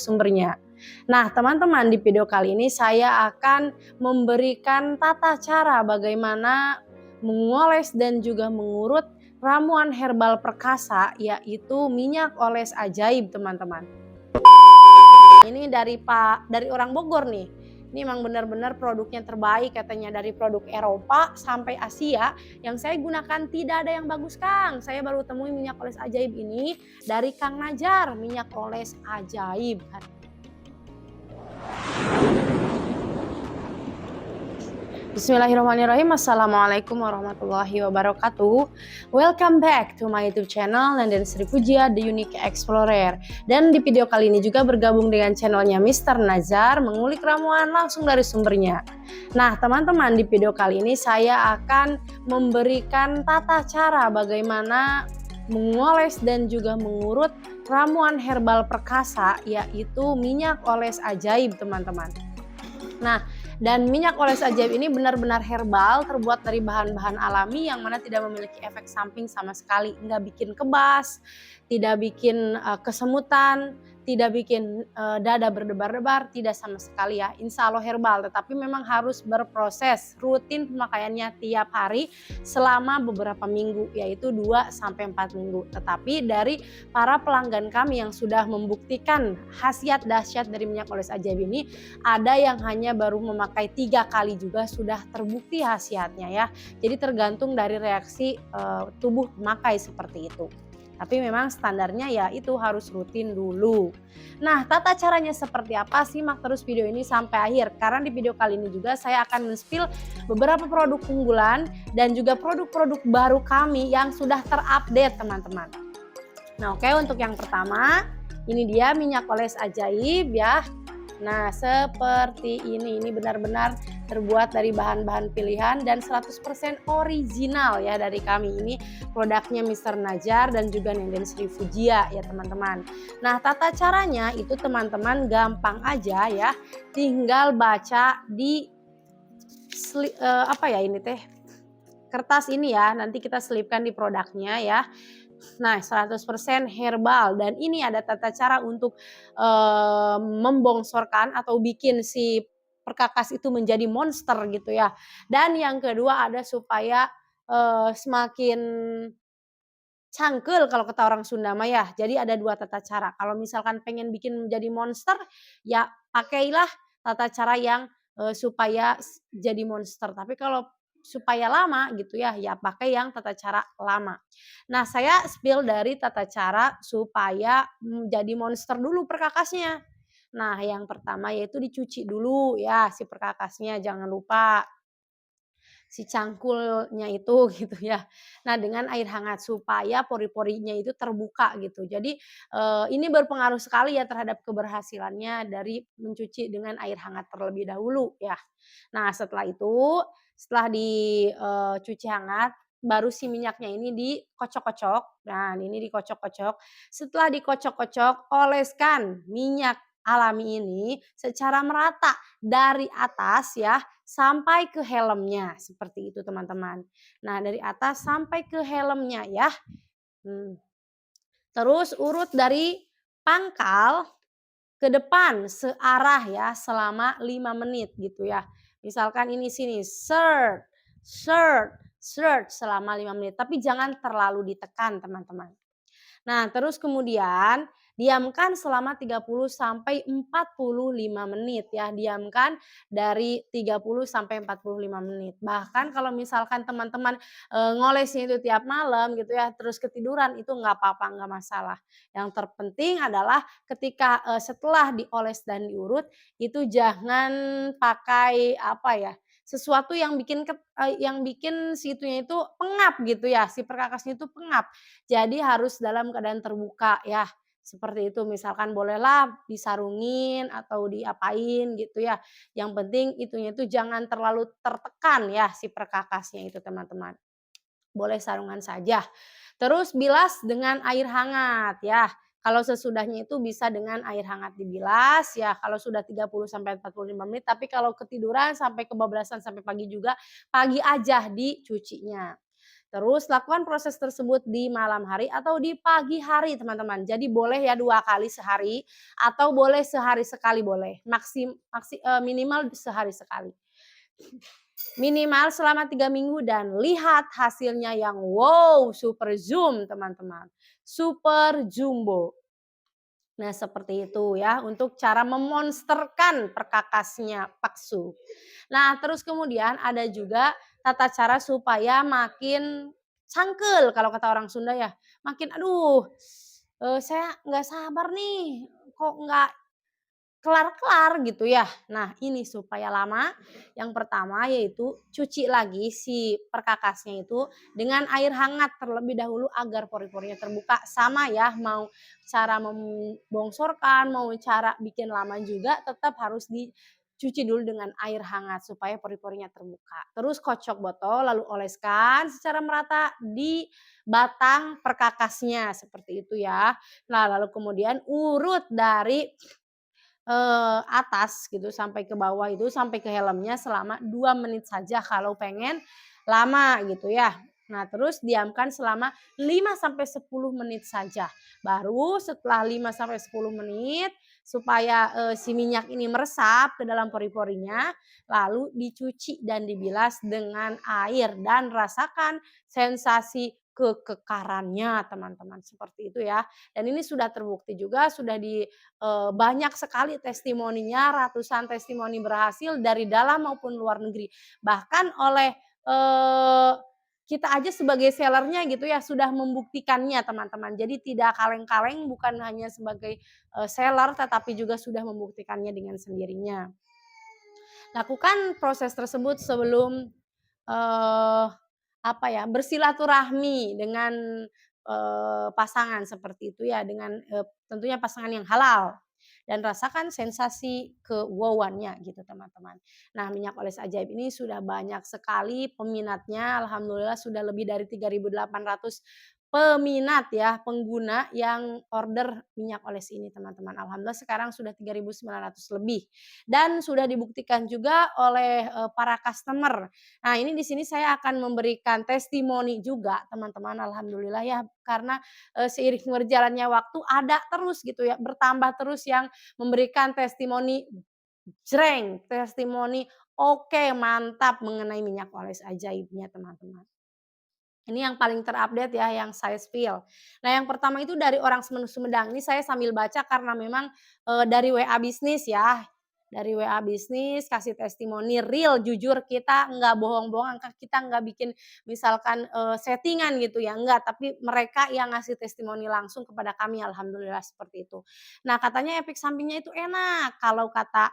sumbernya. Nah, teman-teman, di video kali ini saya akan memberikan tata cara bagaimana mengoles dan juga mengurut ramuan herbal perkasa, yaitu minyak oles ajaib, teman-teman. Ini dari orang Bogor nih. Ini memang benar-benar produknya terbaik katanya, dari produk Eropa sampai Asia. Yang saya gunakan tidak ada yang bagus, Kang. Saya baru temui minyak oles ajaib ini dari Kang Najar, minyak oles ajaib. Bismillahirrahmanirrahim. Assalamualaikum warahmatullahi wabarakatuh. Welcome back to my YouTube channel Nenden Sri Pujia The Unique Explorer. Dan di video kali ini juga bergabung dengan channelnya Mr. Nazar, mengulik ramuan langsung dari sumbernya. Nah, teman-teman, di video kali ini saya akan memberikan tata cara bagaimana mengoles dan juga mengurut ramuan herbal perkasa, yaitu minyak oles ajaib, teman-teman. Nah, dan minyak oles ajaib ini benar-benar herbal, terbuat dari bahan-bahan alami yang mana tidak memiliki efek samping sama sekali. Nggak bikin kebas, tidak bikin kesemutan, tidak bikin dada berdebar-debar, tidak sama sekali ya. Insya Allah herbal, tetapi memang harus berproses rutin pemakaiannya tiap hari selama beberapa minggu, yaitu 2-4 minggu. Tetapi dari para pelanggan kami yang sudah membuktikan khasiat dahsyat dari minyak oles ajaib ini, ada yang hanya baru memakai 3 kali juga sudah terbukti khasiatnya ya. Jadi tergantung dari reaksi tubuh pemakai seperti itu. Tapi memang standarnya ya itu harus rutin dulu. Nah, tata caranya seperti apa? Simak terus video ini sampai akhir. Karena di video kali ini juga saya akan men-spill beberapa produk unggulan dan juga produk-produk baru kami yang sudah terupdate, teman-teman. Nah, oke, untuk yang pertama, ini dia minyak oles ajaib ya. Nah, seperti ini benar-benar terbuat dari bahan-bahan pilihan dan 100% original ya dari kami. Ini produknya Mr. Najar dan juga Nenden Sri Pujia ya, teman-teman. Nah, tata caranya itu teman-teman gampang aja ya. Tinggal baca di kertas ini ya. Nanti kita selipkan di produknya ya. Nah, 100% herbal, dan ini ada tata cara untuk membongsorkan atau bikin si perkakas itu menjadi monster gitu ya. Dan yang kedua ada supaya semakin cangkel kalau kata orang Sunda mah ya. Jadi ada 2 tata cara. Kalau misalkan pengen bikin menjadi monster, ya pakailah tata cara yang supaya jadi monster. Tapi kalau supaya lama gitu ya, ya pakai yang tata cara lama. Nah, saya spill dari tata cara supaya jadi monster dulu perkakasnya. Nah, yang pertama yaitu dicuci dulu ya si perkakasnya, jangan lupa si cangkulnya itu gitu ya. Nah, dengan air hangat supaya pori-porinya itu terbuka gitu. Jadi ini berpengaruh sekali ya terhadap keberhasilannya dari mencuci dengan air hangat terlebih dahulu ya. Nah, setelah dicuci hangat, baru si minyaknya ini dikocok-kocok. Nah, ini dikocok-kocok. Setelah dikocok-kocok, oleskan minyak alami ini secara merata dari atas ya sampai ke helmnya, seperti itu teman-teman. Nah, dari atas sampai ke helmnya ya. Terus urut dari pangkal ke depan searah ya selama 5 menit gitu ya. Misalkan ini sini shirt selama 5 menit, tapi jangan terlalu ditekan, teman-teman. Nah, terus kemudian diamkan selama 30 sampai 45 menit ya. Diamkan dari 30 sampai 45 menit. Bahkan kalau misalkan teman-teman ngolesnya itu tiap malam gitu ya, terus ketiduran, itu nggak apa-apa, nggak masalah. Yang terpenting adalah ketika setelah dioles dan diurut itu jangan pakai sesuatu yang bikin situnya itu pengap gitu ya, si perkakasnya itu pengap. Jadi harus dalam keadaan terbuka ya, seperti itu. Misalkan bolehlah disarungin atau diapain gitu ya. Yang penting itunya itu jangan terlalu tertekan ya si perkakasnya itu, teman-teman. Boleh sarungan saja. Terus bilas dengan air hangat ya. Kalau sesudahnya itu bisa dengan air hangat dibilas ya, kalau sudah 30 sampai 45 menit, tapi kalau ketiduran sampai kebablasan sampai pagi juga, pagi aja dicucinya. Terus lakukan proses tersebut di malam hari atau di pagi hari teman-teman. Jadi boleh ya 2 kali sehari atau boleh sehari sekali boleh. Minimal sehari sekali. Minimal selama 3 minggu dan lihat hasilnya yang wow super zoom teman-teman. Super jumbo. Nah seperti itu ya untuk cara memonsterkan perkakasnya paksu. Nah terus kemudian ada juga tata cara supaya makin cangkel kalau kata orang Sunda ya. Makin aduh, saya nggak sabar nih, kok nggak kelar-kelar gitu ya. Nah ini supaya lama, yang pertama yaitu cuci lagi si perkakasnya itu dengan air hangat terlebih dahulu agar pori-porinya terbuka. Sama ya mau cara membongsorkan, mau cara bikin lama juga tetap harus dicuci dulu dengan air hangat supaya pori-porinya terbuka. Terus kocok botol lalu oleskan secara merata di batang perkakasnya seperti itu ya. Nah lalu kemudian urut dari atas gitu sampai ke bawah itu, sampai ke helmnya selama 2 menit saja kalau pengen lama gitu ya. Nah terus diamkan selama 5 sampai 10 menit saja. Baru setelah 5 sampai 10 menit supaya, si minyak ini meresap ke dalam pori-porinya, lalu dicuci dan dibilas dengan air dan rasakan sensasi kekekarannya teman-teman, seperti itu ya. Dan ini sudah terbukti juga, sudah banyak sekali testimoninya, ratusan testimoni berhasil dari dalam maupun luar negeri. Bahkan oleh, kita aja sebagai sellernya gitu ya, sudah membuktikannya teman-teman. Jadi tidak kaleng-kaleng, bukan hanya sebagai, seller, tetapi juga sudah membuktikannya dengan sendirinya. Lakukan proses tersebut sebelum, eee, apa ya, bersilaturahmi dengan, pasangan seperti itu ya, dengan, tentunya pasangan yang halal dan rasakan sensasi ke-wow-annya gitu teman-teman. Nah minyak oles ajaib ini sudah banyak sekali peminatnya, alhamdulillah sudah lebih dari 3.800 peminat ya, pengguna yang order minyak oles ini teman-teman. Alhamdulillah sekarang sudah 3.900 lebih dan sudah dibuktikan juga oleh, para customer. Nah ini di sini saya akan memberikan testimoni juga teman-teman, alhamdulillah ya karena, seiring berjalannya waktu ada terus gitu ya, bertambah terus yang memberikan testimoni jreng, testimoni oke mantap mengenai minyak oles ajaibnya teman-teman. Ini yang paling terupdate ya yang saya spill. Nah yang pertama itu dari orang Sumedang, ini saya sambil baca karena memang, dari WA bisnis ya, dari WA bisnis kasih testimoni real jujur kita nggak bohong-bohong, kita nggak bikin misalkan, settingan gitu ya, enggak, tapi mereka yang ngasih testimoni langsung kepada kami alhamdulillah seperti itu. Nah katanya efek sampingnya itu enak, kalau kata,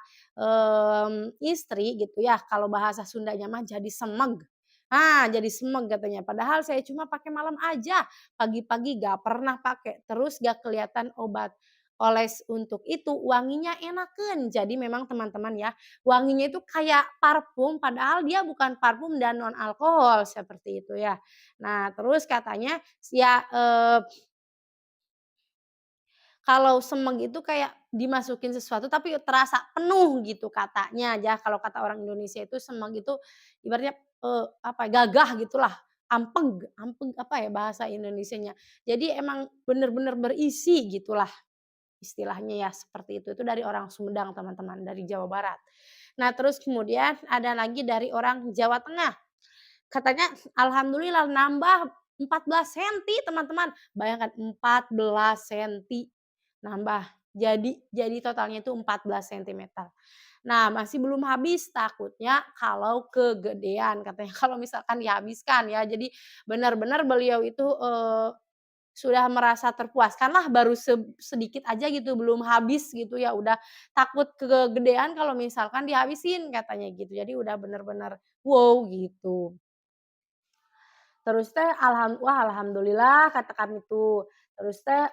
istri gitu ya, kalau bahasa Sundanya mah jadi semeg. Ah, jadi semeg katanya, padahal saya cuma pakai malam aja, pagi-pagi gak pernah pakai, terus gak kelihatan obat oles untuk itu, wanginya enakeun. Jadi memang teman-teman ya, wanginya itu kayak parfum, padahal dia bukan parfum dan non alkohol, seperti itu ya. Nah, terus katanya ya, kalau semeg itu kayak dimasukin sesuatu tapi terasa penuh gitu katanya ya, kalau kata orang Indonesia itu semeg itu ibaratnya, apa, gagah gitulah, ampeg ampeg apa ya bahasa Indonesianya. Jadi emang bener-bener berisi gitulah istilahnya ya, seperti itu. Itu dari orang Sumedang teman-teman, dari Jawa Barat. Nah terus kemudian ada lagi dari orang Jawa Tengah, katanya alhamdulillah nambah 14 senti teman-teman, bayangkan 14 senti. Nambah, jadi totalnya itu 14 sentimeter. Nah, masih belum habis, takutnya kalau kegedean katanya kalau misalkan dihabiskan ya. Jadi benar-benar beliau itu, sudah merasa terpuaskan lah baru sedikit aja gitu, belum habis gitu ya, udah takut kegedean kalau misalkan dihabisin katanya gitu. Jadi udah bener-bener wow gitu. Terus teh wah alhamdulillah kata kami tuh. Terus teh,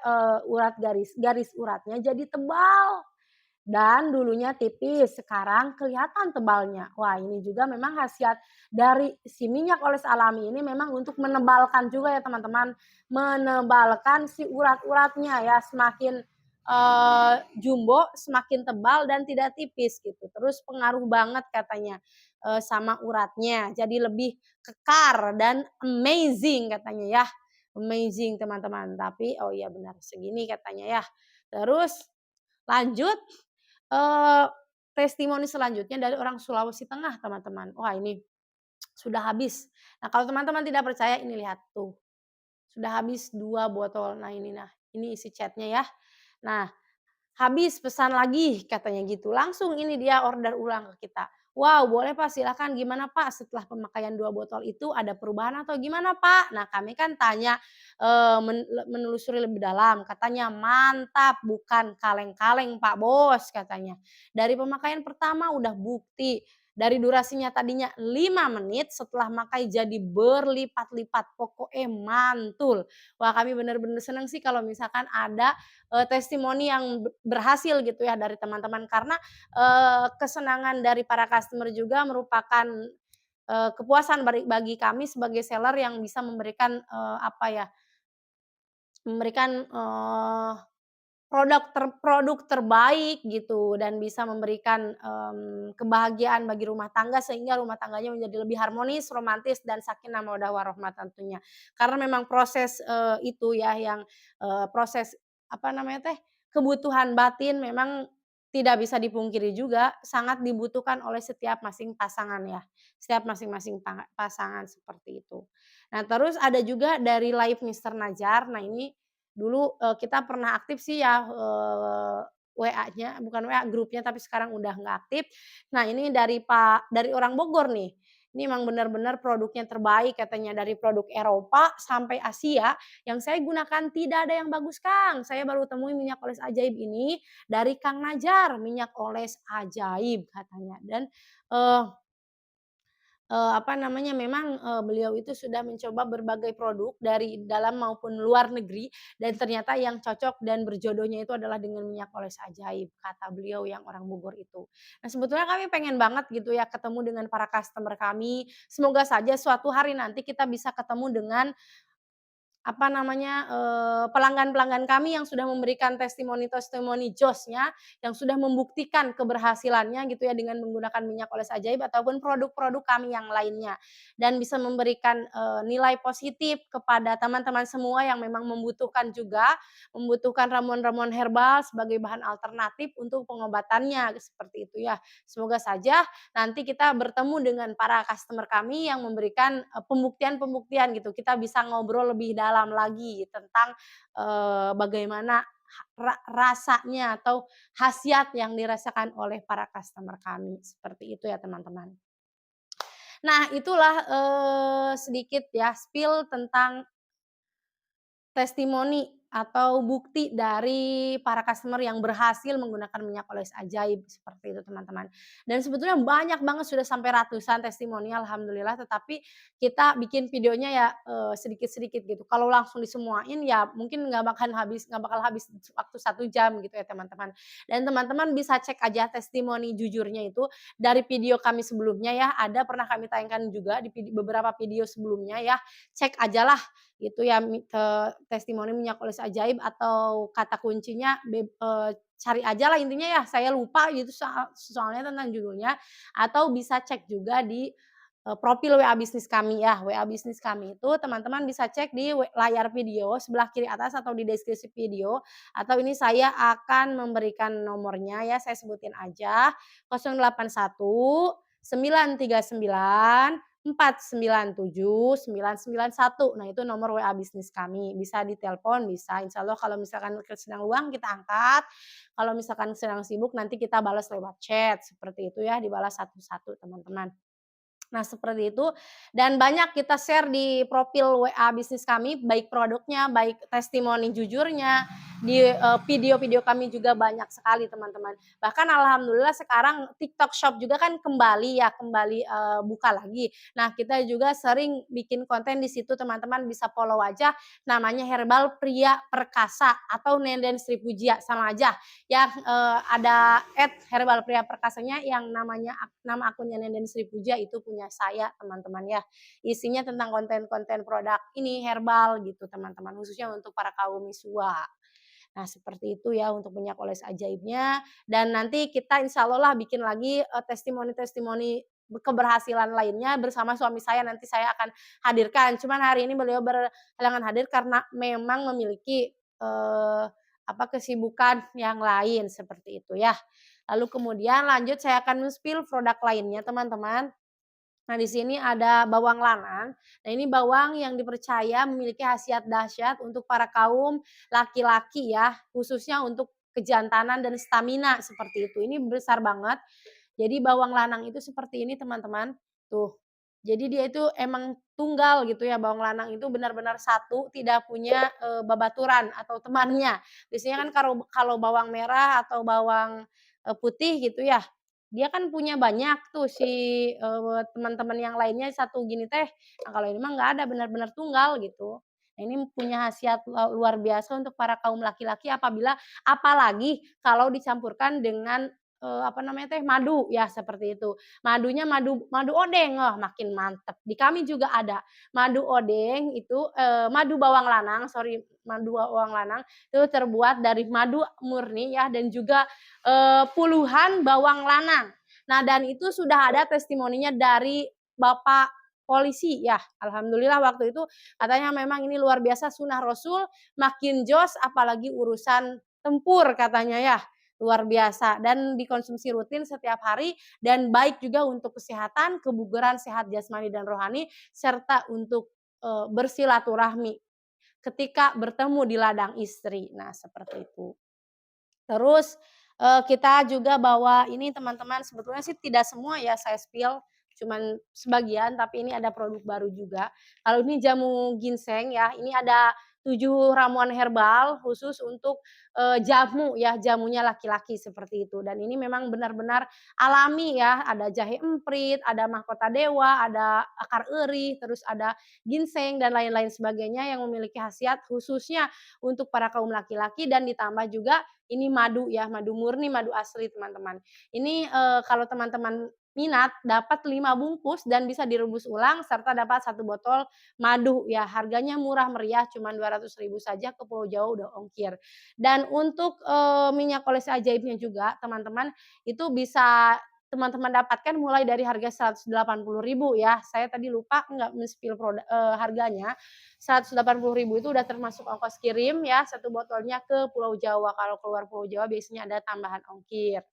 urat garis uratnya jadi tebal dan dulunya tipis, sekarang kelihatan tebalnya. Wah ini juga memang khasiat dari si minyak oles alami ini memang untuk menebalkan juga ya teman-teman, menebalkan si urat-uratnya ya, semakin jumbo semakin tebal dan tidak tipis gitu. Terus pengaruh banget katanya, sama uratnya, jadi lebih kekar dan amazing katanya ya, amazing teman-teman. Tapi oh iya benar segini katanya ya. Terus lanjut, eee, testimoni selanjutnya dari orang Sulawesi Tengah teman-teman. Wah ini sudah habis. Nah kalau teman-teman tidak percaya ini lihat tuh, sudah habis 2 botol. Nah ini isi chat-nya ya. Nah habis pesan lagi katanya gitu, langsung ini dia order ulang ke kita. "Wow boleh Pak silakan, gimana Pak setelah pemakaian 2 botol itu ada perubahan atau gimana Pak?" Nah kami kan tanya, menelusuri lebih dalam, katanya, "Mantap bukan kaleng-kaleng Pak Bos," katanya. "Dari pemakaian pertama udah bukti, dari durasinya tadinya 5 menit setelah makai jadi berlipat-lipat, pokoknya mantul." Wah kami bener-bener seneng sih kalau misalkan ada testimoni yang berhasil gitu ya dari teman-teman karena, kesenangan dari para customer juga merupakan, kepuasan bagi kami sebagai seller yang bisa memberikan, apa ya, memberikan, produk terbaik gitu dan bisa memberikan, kebahagiaan bagi rumah tangga sehingga rumah tangganya menjadi lebih harmonis, romantis, dan sakinah mawaddah warahmah tentunya. Karena memang proses, itu ya yang, proses apa namanya teh, kebutuhan batin memang tidak bisa dipungkiri juga sangat dibutuhkan oleh setiap pasangan ya, setiap masing-masing pasangan seperti itu. Nah terus ada juga dari Live Mister Najar, nah ini dulu, kita pernah aktif sih ya, WA-nya bukan WA, grupnya tapi sekarang udah nggak aktif. Nah ini dari orang Bogor nih, ini emang benar-benar produknya terbaik katanya, dari produk Eropa sampai Asia, yang saya gunakan tidak ada yang bagus Kang, saya baru temui minyak oles ajaib ini dari Kang Najar, minyak oles ajaib katanya dan, eee apa namanya, memang, beliau itu sudah mencoba berbagai produk dari dalam maupun luar negeri dan ternyata yang cocok dan berjodohnya itu adalah dengan minyak oles ajaib, kata beliau yang orang Bogor itu. Nah, sebetulnya kami pengen banget gitu ya ketemu dengan para customer kami, semoga saja suatu hari nanti kita bisa ketemu dengan apa namanya, pelanggan-pelanggan kami yang sudah memberikan testimoni-testimoni josnya, yang sudah membuktikan keberhasilannya gitu ya dengan menggunakan minyak oles ajaib ataupun produk-produk kami yang lainnya. Dan bisa memberikan, nilai positif kepada teman-teman semua yang memang membutuhkan ramuan-ramuan herbal sebagai bahan alternatif untuk pengobatannya, seperti itu ya. Semoga saja nanti kita bertemu dengan para customer kami yang memberikan, pembuktian-pembuktian gitu. Kita bisa ngobrol lebih dalam lagi tentang, bagaimana rasanya atau khasiat yang dirasakan oleh para customer kami, seperti itu ya teman-teman. Nah itulah, sedikit ya spill tentang testimoni atau bukti dari para customer yang berhasil menggunakan minyak oles ajaib, seperti itu teman-teman. Dan sebetulnya banyak banget sudah sampai ratusan testimoni alhamdulillah, tetapi kita bikin videonya ya, sedikit-sedikit gitu. Kalau langsung disemuain ya mungkin nggak bakal habis waktu 1 jam gitu ya teman-teman. Dan teman-teman bisa cek aja testimoni jujurnya itu dari video kami sebelumnya ya, ada pernah kami tayangkan juga di beberapa video sebelumnya ya, cek ajalah gitu ya testimoni minyak oles ajaib atau kata kuncinya cari ajalah intinya ya saya lupa gitu soalnya tentang judulnya, atau bisa cek juga di, profil WA bisnis kami ya, WA bisnis kami itu teman-teman bisa cek di layar video sebelah kiri atas atau di deskripsi video, atau ini saya akan memberikan nomornya ya, saya sebutin aja 081 939 497 991. Nah, itu nomor WA bisnis kami, bisa ditelepon, bisa, insya Allah kalau misalkan sedang luang kita angkat, kalau misalkan sedang sibuk nanti kita balas lewat chat, seperti itu ya, dibalas satu-satu teman-teman. Nah, seperti itu dan banyak kita share di profil WA bisnis kami, baik produknya, baik testimoni jujurnya, di, video-video kami juga banyak sekali teman-teman. Bahkan alhamdulillah sekarang TikTok Shop juga kan kembali, buka lagi. Nah, kita juga sering bikin konten di situ teman-teman bisa follow aja, namanya Herbal Pria Perkasa atau Nenden Sri Pujia, sama aja. Yang, ada @herbal pria perkasanya yang nama akunnya Nenden Sri Puja itu punya saya teman-teman ya. Isinya tentang konten-konten produk ini herbal gitu teman-teman, khususnya untuk para kaum miswa. Nah, seperti itu ya untuk minyak oles ajaibnya, dan nanti kita insya Allah lah bikin lagi, testimoni-testimoni keberhasilan lainnya bersama suami saya, nanti saya akan hadirkan. Cuman hari ini beliau berhalangan hadir karena memang memiliki, kesibukan yang lain, seperti itu ya. Lalu kemudian lanjut saya akan men-spill produk lainnya teman-teman. Nah, di sini ada bawang lanang. Nah, ini bawang yang dipercaya memiliki khasiat dahsyat untuk para kaum laki-laki ya, khususnya untuk kejantanan dan stamina seperti itu. Ini besar banget. Jadi bawang lanang itu seperti ini teman-teman. Tuh. Jadi dia itu emang tunggal gitu ya, bawang lanang itu benar-benar satu, tidak punya, babaturan atau temannya. Biasanya kan kalau kalau bawang merah atau bawang, putih gitu ya, dia kan punya banyak tuh si, teman-teman yang lainnya satu gini teh. Nah, kalau ini mah nggak ada, benar-benar tunggal gitu. Nah, ini punya khasiat luar biasa untuk para kaum laki-laki apalagi kalau dicampurkan dengan, madu ya seperti itu. Madunya madu madu odeng, wah makin mantep. Di kami juga ada madu odeng itu, madu bawang lanang, sorry, madu bawang lanang itu terbuat dari madu murni ya dan juga puluhan bawang lanang. Nah, dan itu sudah ada testimoninya dari Bapak polisi ya, alhamdulillah waktu itu katanya memang ini luar biasa sunah Rasul, makin jos apalagi urusan tempur katanya ya, luar biasa dan dikonsumsi rutin setiap hari dan baik juga untuk kesehatan, kebugaran, sehat jasmani dan rohani, serta untuk, bersilaturahmi ketika bertemu di ladang istri. Nah, seperti itu. Terus, kita juga bawa ini teman-teman, sebetulnya sih tidak semua ya saya spill, cuman sebagian, tapi ini ada produk baru juga. Kalau ini jamu ginseng ya, ini ada 7 ramuan herbal khusus untuk, jamu ya, jamunya laki-laki seperti itu. Dan ini memang benar-benar alami ya, ada jahe emprit, ada mahkota dewa, ada akar eri, terus ada ginseng dan lain-lain sebagainya yang memiliki khasiat khususnya untuk para kaum laki-laki dan ditambah juga ini madu ya, madu murni, madu asli teman-teman. Ini, kalau teman-teman minat dapat 5 bungkus dan bisa direbus ulang serta dapat 1 botol madu ya, harganya murah meriah cuman 200.000 saja, ke Pulau Jawa udah ongkir. Dan untuk, minyak oles ajaibnya juga teman-teman, itu bisa teman-teman dapatkan mulai dari harga 180.000 ya. Saya tadi lupa nggak men-spill harganya. 180.000 itu udah termasuk ongkos kirim ya, 1 botolnya ke Pulau Jawa. Kalau keluar Pulau Jawa biasanya ada tambahan ongkir.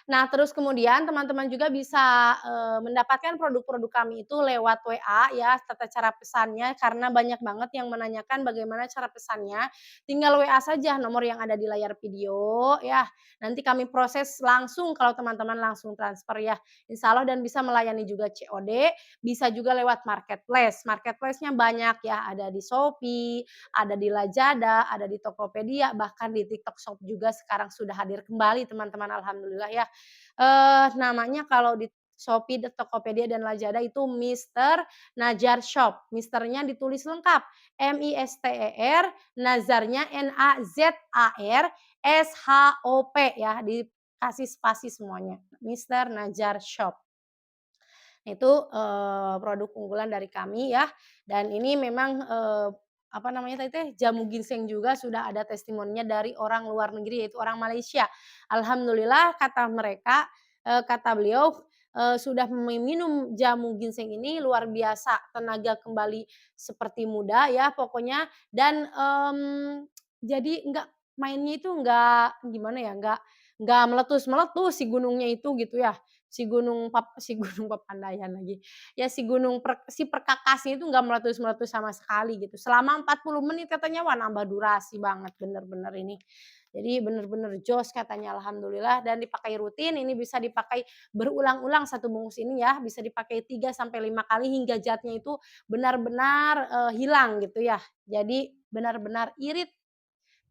Nah, terus kemudian teman-teman juga bisa, mendapatkan produk-produk kami itu lewat WA ya, tata cara pesannya karena banyak banget yang menanyakan bagaimana cara pesannya. Tinggal WA saja nomor yang ada di layar video ya, nanti kami proses langsung kalau teman-teman langsung transfer ya, insya Allah dan bisa melayani juga COD, bisa juga lewat marketplace. Marketplace-nya banyak ya, ada di Shopee, ada di Lazada, ada di Tokopedia, bahkan di TikTok Shop juga sekarang sudah hadir kembali teman-teman, alhamdulillah ya. Namanya kalau di Shopee, di Tokopedia, dan Lazada itu Mister Najar Shop. Misternya ditulis lengkap, M-I-S-T-E-R, Nazarnya N-A-Z-A-R, S-H-O-P ya, dikasih spasi semuanya, Mister Najar Shop. Itu, produk unggulan dari kami ya, dan ini memang, tadi teh, jamu ginseng juga sudah ada testimoninya dari orang luar negeri, yaitu orang Malaysia. Alhamdulillah kata mereka, kata beliau, sudah meminum jamu ginseng ini luar biasa, tenaga kembali seperti muda ya pokoknya dan, jadi mainnya itu gimana ya, nggak meletus-meletus si gunungnya itu gitu ya. Si gunung Papandayan lagi, ya si perkakasnya itu nggak meletus-meletus sama sekali gitu. Selama 40 menit katanya, wah nambah durasi banget bener-bener ini. Jadi bener-bener jos katanya alhamdulillah dan dipakai rutin, ini bisa dipakai berulang-ulang 1 bungkus ini ya, bisa dipakai 3 sampai 5 kali hingga zatnya itu benar-benar, hilang gitu ya. Jadi benar-benar irit,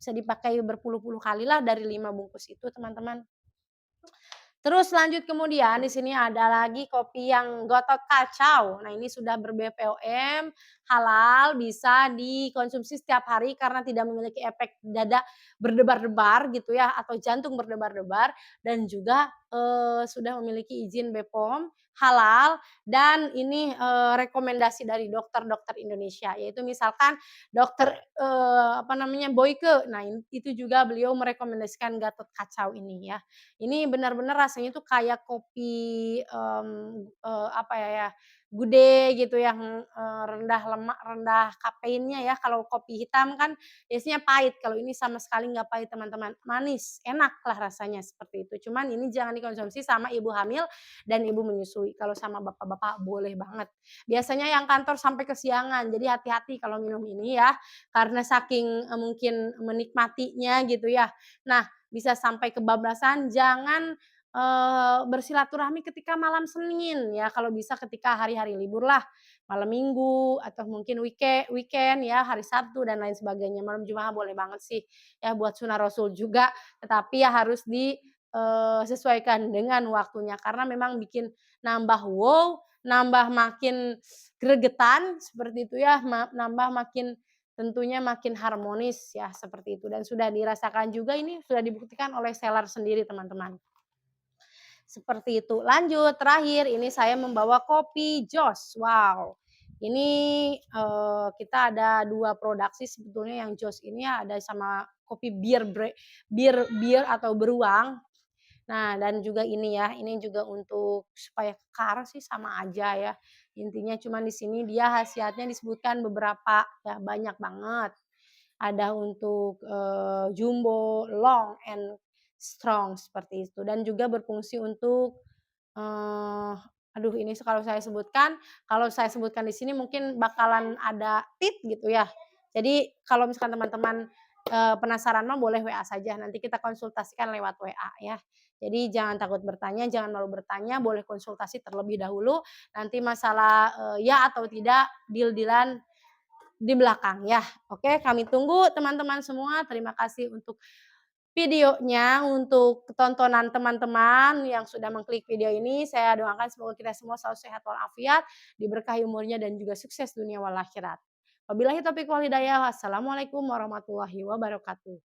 bisa dipakai berpuluh-puluh kali lah dari 5 bungkus itu teman-teman. Terus lanjut kemudian di sini ada lagi kopi yang Gotot Kacau. Nah, ini sudah ber-BPOM, halal, bisa dikonsumsi setiap hari karena tidak memiliki efek dada berdebar-debar gitu ya atau jantung berdebar-debar dan juga, sudah memiliki izin BPOM halal dan ini, rekomendasi dari dokter-dokter Indonesia, yaitu misalkan dokter, apa namanya, Boyke. Nah, itu juga beliau merekomendasikan Gatot Kacau ini ya. Ini benar-benar rasanya tuh kayak kopi, apa ya, gude gitu yang, rendah lemak, rendah kafeinnya ya. Kalau kopi hitam kan biasanya pahit, kalau ini sama sekali nggak pahit teman-teman, manis, enak lah rasanya seperti itu. Cuman ini jangan dikonsumsi sama ibu hamil dan ibu menyusui, kalau sama bapak-bapak boleh banget. Biasanya yang kantor sampai kesiangan, jadi hati-hati kalau minum ini ya, karena saking, mungkin menikmatinya gitu ya. Nah, bisa sampai kebablasan, jangan, bersilaturahmi ketika malam Senin ya, kalau bisa ketika hari-hari libur lah, malam Minggu atau mungkin weekend ya, hari Sabtu dan lain sebagainya. Malam Jumat boleh banget sih, ya buat sunah Rasul juga, tetapi ya harus sesuaikan dengan waktunya karena memang bikin nambah wow, nambah makin gregetan seperti itu ya, nambah makin tentunya makin harmonis ya, seperti itu dan sudah dirasakan juga ini sudah dibuktikan oleh seller sendiri teman-teman. Seperti itu. Lanjut, terakhir ini saya membawa kopi Joss. Wow, ini, kita ada 2 produksi sebetulnya yang Joss ini ada sama kopi bir atau beruang. Nah, dan juga ini ya, ini juga untuk supaya kekar sih sama aja ya. Intinya cuman di sini dia khasiatnya disebutkan beberapa, ya banyak banget. Ada untuk, jumbo, long, and strong seperti itu dan juga berfungsi untuk, aduh ini kalau saya sebutkan di sini mungkin bakalan ada gitu ya. Jadi kalau misalkan teman-teman, penasaran mah boleh WA saja, nanti kita konsultasikan lewat WA ya. Jadi jangan takut bertanya, jangan malu bertanya, boleh konsultasi terlebih dahulu, nanti masalah, ya atau tidak, deal-deal-an di belakang ya. Oke, kami tunggu teman-teman semua. Terima kasih untuk videonya, untuk tontonan teman-teman yang sudah mengklik video ini. Saya doakan semoga kita semua selalu sehat walafiat, diberkahi umurnya dan juga sukses dunia wal akhirat. Wabillahi taufiq wal hidayah. Wassalamualaikum warahmatullahi wabarakatuh.